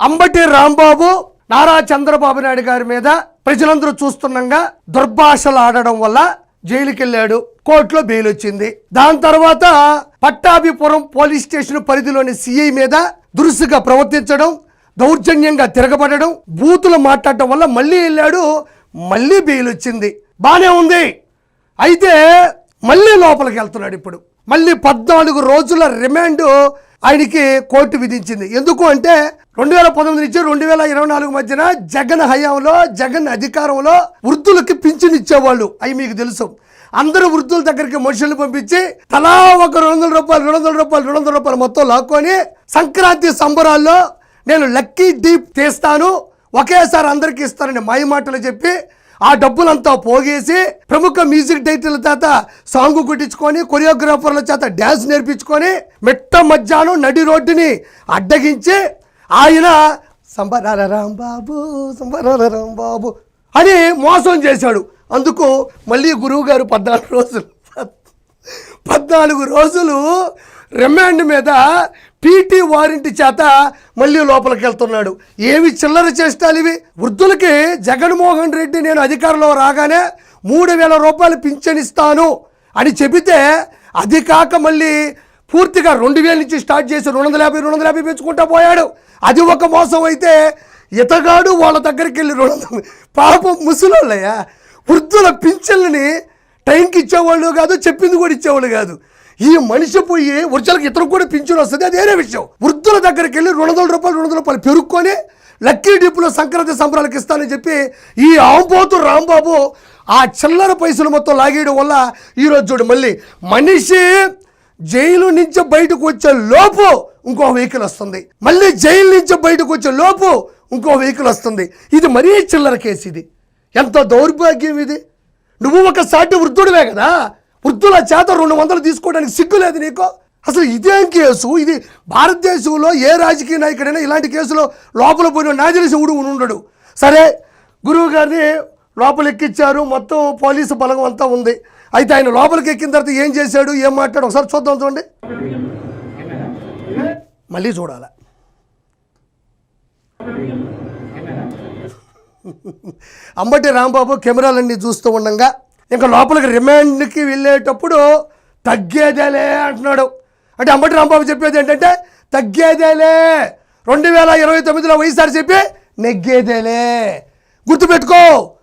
అంబటి రాంబాబు నారా చంద్రబాబు నాయుడు గారి మీద ప్రజలందరూ చూస్తుండగా దుర్భాషలు ఆడడం వల్ల జైలుకి వెళ్ళాడు. కోర్టులో బెయిల్ వచ్చింది. దాని తర్వాత పట్టాభిపురం పోలీస్ స్టేషన్ పరిధిలోని సిఐ మీద దురుసుగా ప్రవర్తించడం, దౌర్జన్యంగా తిరగబడడం, బూతులు మాట్లాడటం వల్ల మళ్ళీ వెళ్ళాడు. మళ్ళీ బెయిల్ వచ్చింది. బానే ఉంది. అయితే మళ్ళీ లోపలికి వెళ్తున్నాడు. ఇప్పుడు మళ్ళీ 14 రోజుల రిమాండ్ ఆయనకి కోర్టు విధించింది. ఎందుకు అంటే 2019 నుంచి 2024 మధ్యన జగన్ హయాంలో, జగన్ అధికారంలో వృద్ధులకి పింఛన్ ఇచ్చేవాళ్ళు. అవి మీకు తెలుసు. అందరూ వృద్ధుల దగ్గరికి మనుషులు పంపించి తలా ఒక 200 రూపాయలు మొత్తం లాక్కొని సంక్రాంతి సంబరాల్లో నేను లక్కీ డీప్ తీస్తాను, ఒకేసారి అందరికి ఇస్తానని మాయ మాటలు చెప్పి ఆ డబ్బులంతా పోగేసి ప్రముఖ మ్యూజిక్ డైరెక్టర్ల చేత సాంగ్ కుట్టించుకొని, కొరియోగ్రాఫర్ల చేత డ్యాన్స్ నేర్పించుకొని మెట్ట మధ్యాహ్నం నడి రోడ్డుని అడ్డగించి ఆయన సంబరాల రాంబాబు అని మోసం చేశాడు. అందుకు మళ్ళీ గురువు గారు 14 రోజులు రిమాండ్ మీద పీటీ వారెంట్ చేత మళ్ళీ లోపలికి వెళ్తున్నాడు. ఏమి చిల్లర చేష్టాలు ఇవి. వృద్ధులకి జగన్మోహన్ రెడ్డి నేను అధికారంలో రాగానే 3000 రూపాయలు పింఛన్ ఇస్తాను అని చెబితే అది కాక మళ్ళీ పూర్తిగా 2000 నుంచి స్టార్ట్ చేసి 250 పెంచుకుంటా పోయాడు. అది ఒక మోసం అయితే ఇతగాడు వాళ్ళ దగ్గరికి వెళ్ళి 200 పాపం ముసలోళ్ళయ్యా. వృద్ధుల పింఛన్లని టైంకి ఇచ్చేవాళ్ళు కాదు, చెప్పింది కూడా ఇచ్చేవాళ్ళు కాదు. ఈ మనిషి పోయి వృద్ధులకు ఇతరులకు కూడా పింఛన్ వస్తుంది, అది వేరే విషయం. వృద్ధుల దగ్గరికి వెళ్ళి 200 రూపాయలు పెరుక్కొని లక్కీ డిప్పులో సంక్రాంతి సంబరాలకు ఇస్తానని చెప్పి ఈ ఆంబోతు రాంబాబు ఆ చిల్లర పైసలు మొత్తం లాగేయడం వల్ల ఈరోజు చూడు మళ్ళీ మనిషి జైలు నుంచి బయటకు వచ్చే లోపు ఇంకో వెహికల్ వస్తుంది, మళ్ళీ జైలు నుంచి బయటకు వచ్చే లోపు ఇంకో వెహికల్ వస్తుంది. ఇది మరీ చిల్లర కేసు. ఇది ఎంత దౌర్భాగ్యం ఇది. నువ్వు ఒక సాటి వృద్ధుడివే కదా, వృద్ధుల చేత 200 తీసుకోవడానికి సిగ్గు లేదు నీకు? అసలు ఇదేం కేసు ఇది? భారతదేశంలో ఏ రాజకీయ నాయకుడైనా ఇలాంటి కేసులో లోపల పోయిన నా తెలిసి ఉండడు. సరే, గురువు గారిని లోపల ఎక్కించారు, మొత్తం పోలీసు బలం అంతా ఉంది. అయితే ఆయన లోపలికి ఎక్కిన తర్వాత ఏం చేశాడు, ఏం మాట్లాడు ఒకసారి చూద్దాం. చూడండి, మళ్ళీ చూడాల. అంబటి రాంబాబు కెమెరాలన్నీ చూస్తూ ఉండగా ఇంకా లోపలికి రిమాండ్కి వెళ్ళేటప్పుడు తగ్గేదేలే అంటున్నాడు. అంటే అంబటి రాంబాబు చెప్పేది ఏంటంటే తగ్గేదేలే, 2029లో వైఎస్ఆర్ చెప్పి నెగ్గేదేలే. గుర్తుపెట్టుకో,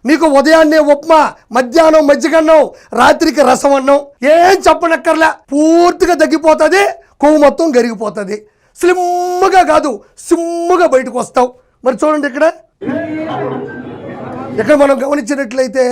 నీకు ఉదయాన్నే ఉప్మా, మధ్యాహ్నం మజ్జిగన్నం, రాత్రికి రసం అన్నం, ఏం చెప్పనక్కర్లే, పూర్తిగా తగ్గిపోతుంది, కొవ్వు మొత్తం గరిగిపోతుంది. స్లిమ్గా కాదు, సిమ్ముగా బయటకు వస్తావు. మరి చూడండి, ఇక్కడ మనం గమనించినట్లయితే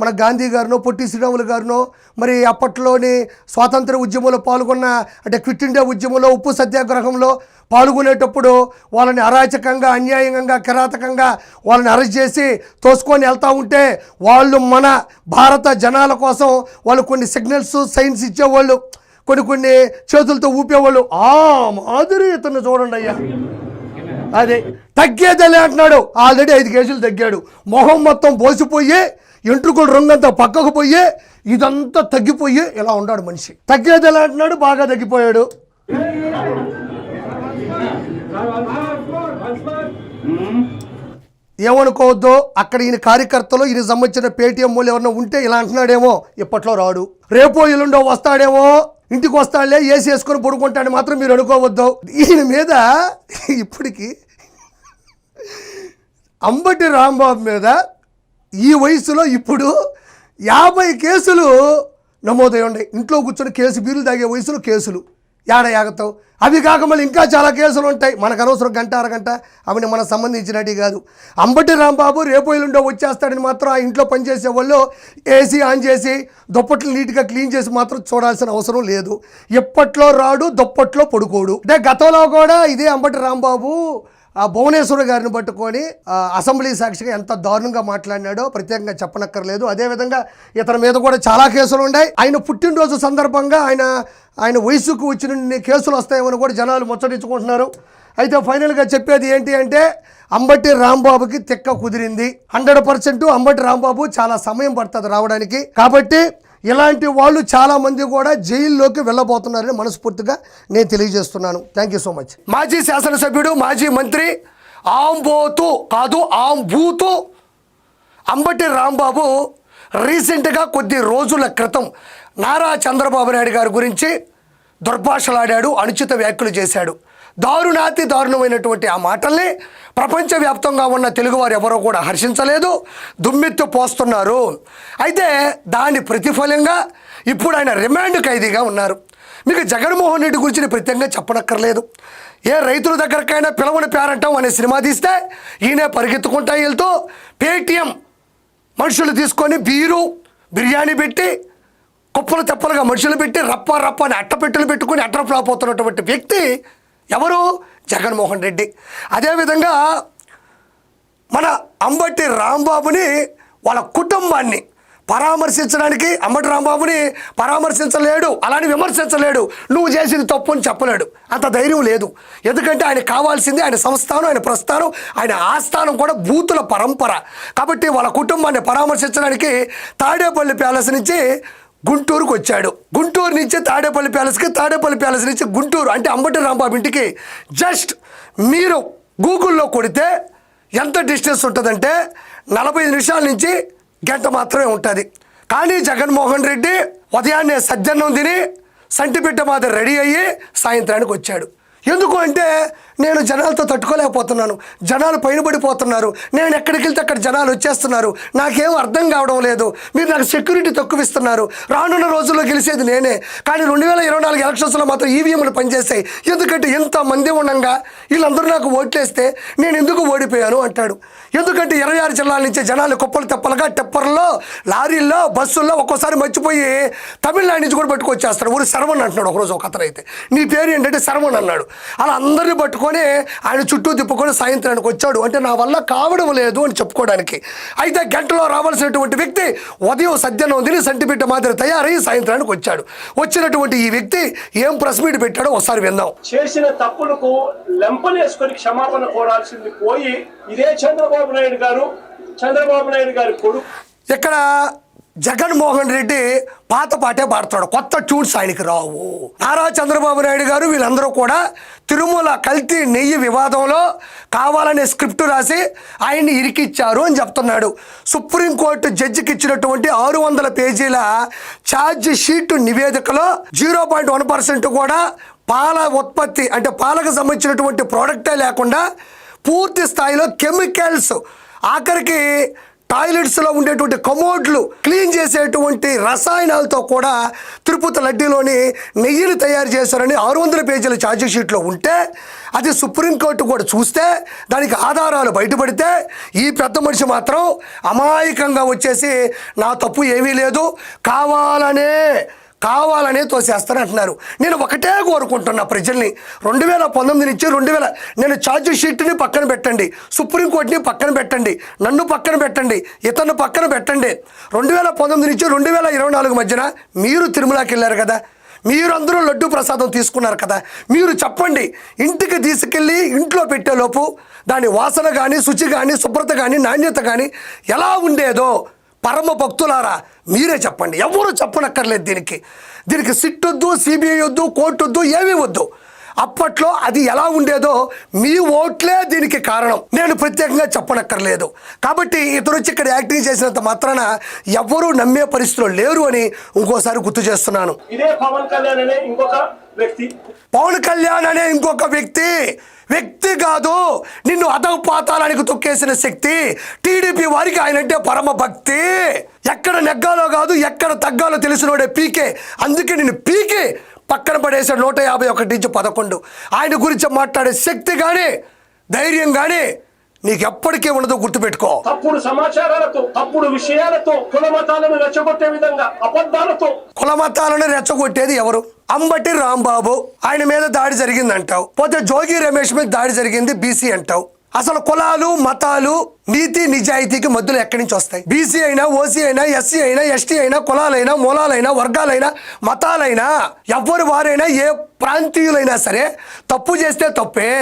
మన గాంధీ గారినో, పొట్టి శ్రీరాములు గారినో, మరి అప్పట్లోని స్వాతంత్ర ఉద్యమంలో పాల్గొన్న, అంటే క్విట్ ఇండియా ఉద్యమంలో, ఉప్పు సత్యాగ్రహంలో పాల్గొనేటప్పుడు వాళ్ళని అరాచకంగా, అన్యాయంగా, కిరాతకంగా వాళ్ళని అరెస్ట్ చేసి తోసుకొని వెళ్తూ ఉంటే వాళ్ళు మన భారత జనాల కోసం వాళ్ళు కొన్ని సిగ్నల్స్, సైన్స్ ఇచ్చేవాళ్ళు, కొన్ని చేతులతో ఊపేవాళ్ళు. ఆ మాదిరి ఇతను చూడండి అయ్యా. అదే తగ్గేదలే అంటున్నాడు. ఆల్రెడీ 5 కేజీలు తగ్గాడు. మొహం మొత్తం పోసిపోయి, ఎంట్రుకులు రంగంతా పక్కకు పోయి, ఇదంతా తగ్గిపోయి ఇలా ఉన్నాడు మనిషి. తగ్గేదలే అంటున్నాడు, బాగా తగ్గిపోయాడు. ఏమనుకోవద్దు, అక్కడ ఈయన కార్యకర్తలు, ఈయన సంబంధించిన పేటీఎం వాళ్ళు ఎవరన్నా ఉంటే ఇలా అంటున్నాడేమో. ఇప్పట్లో రాడు, రేపో ఎల్లుండో వస్తాడేమో, ఇంటికి వస్తాడులే, ఏసీ వేసుకొని పడుకుంటాడని మాత్రం మీరు అనుకోవద్దు. ఈయన మీద ఇప్పటికీ అంబటి రాంబాబు మీద ఈ వయసులో ఇప్పుడు 50 కేసులు నమోదై ఉన్నాయి. ఇంట్లో కూర్చొని బీరులు తాగే వయసులో కేసులు ఏడయాగతావు. అవి కాక మళ్ళీ ఇంకా చాలా కేసులు ఉంటాయి. మనకు అనవసరం గంట అరగంట, అవి మనకు సంబంధించినవి కాదు. అంబటి రాంబాబు రేపు ఎల్లుండో వచ్చేస్తాడని మాత్రం ఆ ఇంట్లో పనిచేసే వాళ్ళు ఏసీ ఆన్ చేసి దుప్పట్లు నీట్గా క్లీన్ చేసి మాత్రం చూడాల్సిన అవసరం లేదు. ఎప్పట్లో రాడు, దుప్పట్లో పడుకోడు. అంటే గతంలో కూడా ఇదే అంబటి రాంబాబు ఆ భువనేశ్వర్ గారిని పట్టుకొని అసెంబ్లీ సాక్షిగా ఎంత దారుణంగా మాట్లాడినాడో ప్రత్యేకంగా చెప్పనక్కర్లేదు. అదేవిధంగా ఇతని మీద కూడా చాలా కేసులు ఉన్నాయి. ఆయన పుట్టినరోజు సందర్భంగా ఆయన వయసుకు వచ్చిన కేసులు వస్తాయేమని కూడా జనాలు ముచ్చటించుకుంటున్నారు. అయితే ఫైనల్గా చెప్పేది ఏంటి అంటే అంబటి రాంబాబుకి తిక్క కుదిరింది. 100% అంబటి రాంబాబు చాలా సమయం పడుతుంది రావడానికి. కాబట్టి ఇలాంటి వాళ్ళు చాలామంది కూడా జైల్లోకి వెళ్ళబోతున్నారని మనస్ఫూర్తిగా నేను తెలియజేస్తున్నాను. Thank you so much. మాజీ శాసనసభ్యుడు, మాజీ మంత్రి ఆంబోతు కాదు ఆంబూతు అంబటి రాంబాబు రీసెంట్గా కొద్ది రోజుల క్రితం నారా చంద్రబాబు నాయుడు గారి గురించి దుర్భాషలాడాడు, అనుచిత వ్యాఖ్యలు చేశాడు. దారుణాతి దారుణమైనటువంటి ఆ మాటల్ని ప్రపంచవ్యాప్తంగా ఉన్న తెలుగువారు ఎవరో కూడా హర్షించలేదు, దుమ్మెత్తు పోస్తున్నారు. అయితే దాని ప్రతిఫలంగా ఇప్పుడు ఆయన రిమాండ్ ఖైదీగా ఉన్నారు. మీకు జగన్మోహన్ రెడ్డి గురించి ప్రత్యేకంగా చెప్పనక్కర్లేదు. ఏ రైతుల దగ్గరకైనా పిలవని పేరంటం అనే సినిమా తీస్తే ఈయన పరిగెత్తుకుంటా వెళ్తూ పేటీఎం మనుషులు తీసుకొని బిర్యానీ పెట్టి కుప్పలు తెప్పలుగా మనుషులు పెట్టి రప్ప అని అట్టపెట్టెలు పెట్టుకుని అట్టరఫ్లాపోతున్నటువంటి వ్యక్తి ఎవరు? జగన్మోహన్ రెడ్డి. అదేవిధంగా మన అంబటి రాంబాబుని వాళ్ళ కుటుంబాన్ని పరామర్శించడానికి అంబటి రాంబాబుని పరామర్శించలేడు, అలాని విమర్శించలేడు, నువ్వు చేసింది తప్పు అని చెప్పలేడు. అంత ధైర్యం లేదు. ఎందుకంటే ఆయన కావాల్సింది ఆయన సంస్థానం, ఆయన ప్రస్థానం, ఆయన ఆస్థానం కూడా బూతుల పరంపర. కాబట్టి వాళ్ళ కుటుంబాన్ని పరామర్శించడానికి తాడేపల్లి ప్యాలెస్ నుంచి గుంటూరుకు వచ్చాడు. గుంటూరు నుంచి తాడేపల్లి ప్యాలెస్కి, తాడేపల్లి ప్యాలెస్ నుంచి గుంటూరు, అంటే అంబటి రాంబాబు ఇంటికి జస్ట్ మీరు గూగుల్లో కొడితే ఎంత డిస్టెన్స్ ఉంటుందంటే 45 నిమిషాల నుంచి గంట మాత్రమే ఉంటుంది. కానీ జగన్మోహన్ రెడ్డి ఉదయాన్నే సజ్జన్నం తిని సంటిపిట్ట మాదిరి రెడీ అయ్యి సాయంత్రానికి వచ్చాడు. ఎందుకు అంటే నేను జనాలతో తట్టుకోలేకపోతున్నాను, జనాలు పైన పడిపోతున్నారు, నేను ఎక్కడికి వెళ్తే అక్కడ జనాలు వచ్చేస్తున్నారు, నాకేం అర్థం కావడం లేదు, మీరు నాకు సెక్యూరిటీ తక్కువ ఇస్తున్నారు, రానున్న రోజుల్లో గెలిచేది నేనే, కానీ 2024 ఎలక్షన్స్లో మాత్రం ఈవీఎంలు పనిచేస్తాయి, ఎందుకంటే ఎంతమంది ఉండగా వీళ్ళందరూ నాకు ఓట్లేస్తే నేను ఎందుకు ఓడిపోయాను అంటాడు. ఎందుకంటే 26 జిల్లాల నుంచి జనాలు కుప్పలు తెప్పలుగా టెప్పర్లో, లారీల్లో, బస్సుల్లో ఒక్కోసారి మర్చిపోయి తమిళనాడు నుంచి కూడా పట్టుకొచ్చేస్తాడు. ఊరు శరవణ్ అంటున్నాడు ఒకరోజు ఒక అతను అయితే, నీ పేరు ఏంటంటే శరవణ్ అన్నాడు. అలా అందరినీ పట్టుకొని ఆయన చుట్టూ తిప్పుకొని సాయంత్రానికి వచ్చాడు. అంటే నా వల్ల కావడం లేదు అని చెప్పుకోవడానికి. అయితే గంటలో రావాల్సినటువంటి వ్యక్తి ఉదయం సద్యనం తిని సంటిపిట్ట మాదిరి తయారయ్యి సాయంత్రానికి వచ్చాడు. వచ్చినటువంటి ఈ వ్యక్తి ఏం ప్రెస్ మీట్ పెట్టాడో ఒకసారి విందాం. చేసిన తప్పులకు లెంపలేసుకొని క్షమాపణ కోరాల్సింది పోయి ఇదే చంద్రబాబు నాయుడు గారి కొడుకు ఇక్కడ జగన్మోహన్ రెడ్డి పాత పాటే పాడతాడు, కొత్త ట్యూన్స్ ఆయనకి రావు. నారా చంద్రబాబు నాయుడు గారు వీళ్ళందరూ కూడా తిరుమల కల్తీ నెయ్యి వివాదంలో కావాలనే స్క్రిప్ట్ రాసి ఆయన్ని ఇరికిచ్చారు అని చెప్తున్నాడు. సుప్రీంకోర్టు జడ్జికి ఇచ్చినటువంటి 600 పేజీల ఛార్జ్ షీట్ నివేదికలో 0.1% కూడా పాల ఉత్పత్తి అంటే పాలకు సంబంధించినటువంటి ప్రోడక్టే లేకుండా పూర్తి స్థాయిలో కెమికల్స్, ఆఖరికి టాయిలెట్స్లో ఉండేటువంటి కమోడ్లు క్లీన్ చేసేటువంటి రసాయనాలతో కూడా తిరుపతి లడ్డీలోని నెయ్యిని తయారు చేశారని 600 పేజీల ఛార్జ్ షీట్లో ఉంటే అది సుప్రీంకోర్టు కూడా చూస్తే దానికి ఆధారాలు బయటపడితే ఈ పెద్ద మనిషి మాత్రం అమాయకంగా వచ్చేసి నా తప్పు ఏమీ లేదు, కావాలనే తోసేస్తానంటున్నారు. నేను ఒకటే కోరుకుంటున్నా ప్రజల్ని, 2019 నుంచి నేను ఛార్జ్ షీట్ని పక్కన పెట్టండి, సుప్రీంకోర్టుని పక్కన పెట్టండి, నన్ను పక్కన పెట్టండి, ఇతను పక్కన పెట్టండి. 2019 నుంచి 2024 మధ్యన మీరు తిరుమలకి వెళ్ళారు కదా, మీరందరూ లడ్డు ప్రసాదం తీసుకున్నారు కదా, మీరు చెప్పండి, ఇంటికి తీసుకెళ్ళి ఇంట్లో పెట్టేలోపు దాని వాసన కానీ, శుచి కానీ, శుభ్రత కానీ, నాణ్యత కానీ ఎలా ఉండేదో పరమ భక్తులారా మీరే చెప్పండి. ఎవరు చెప్పనక్కర్లేదు. దీనికి సిట్ వద్దు, సిబిఐ వద్దు, కోర్టు వద్దు, ఏమీ వద్దు. అప్పట్లో అది ఎలా ఉండేదో మీ ఓట్లే దీనికి కారణం. నేను ప్రత్యేకంగా చెప్పనక్కర్లేదు. కాబట్టి ఇతను వచ్చి ఇక్కడ యాక్టింగ్ చేసినంత మాత్రాన ఎవరూ నమ్మే పరిస్థితులు లేరు అని ఇంకోసారి గుర్తు చేస్తున్నాను. ఇదే పవన్ కళ్యాణ్ అనే ఇంకొక వ్యక్తి కాదు, నిన్ను అధపాతాళానికి తొక్కేసిన శక్తి. టీడీపీ వారికి ఆయనంటే పరమ భక్తి. ఎక్కడ నెగ్గాలో కాదు, ఎక్కడ తగ్గాలో తెలిసినోడే పీకే. అందుకే నిన్ను పీకే పక్కన పడేసాడు 151 నుంచి 11. ఆయన గురించి మాట్లాడే శక్తి కానీ, ధైర్యం కానీ నీకు ఎప్పటికీ ఉండదు, గుర్తుపెట్టుకో. తప్పుడు సమాచారాలతో, తప్పుడు విషయాలతో, కులమతాలను రెచ్చగొట్టే విధంగా అబద్ధాలతో. కులమతాలను రెచ్చగొట్టేది ఎవరు? అంబటి రాంబాబు. ఆయన మీద దాడి జరిగిందంటావు. పోతే జోగి రమేష్ మీద దాడి జరిగింది, బీసీ అంటావు. అసలు కులాలు, మతాలు, నీతి నిజాయితీకి మధ్యలో ఎక్కడి నుంచి వస్తాయి? బీసీ అయినా, ఓసీ అయినా, ఎస్సీ అయినా, ఎస్టీ అయినా, కులాలైనా, మూలాలైనా, వర్గాలైనా, మతాలైనా, ఎవరు వారైనా, ఏ ప్రాంతీయులైనా సరే తప్పు చేస్తే తప్పే.